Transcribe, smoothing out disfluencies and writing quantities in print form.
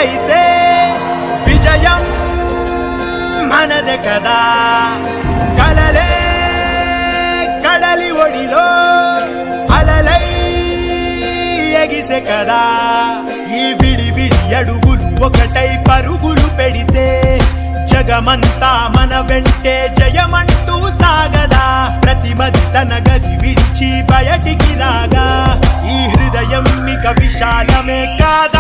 అయితే విజయం మనదే కదా. కలలే కడలి ఒడిలో అలలై ఎగిసే కదా. ఈ విడి విడి అడుగులు ఒకటై పరుగులు పెడితే జగమంతా మన వెంటే జయమంటూ సాగదా. ప్రతిమది తన గది విడిచి బయటికి రాగా ఈ హృదయం ఇక విశాలమే కాదా.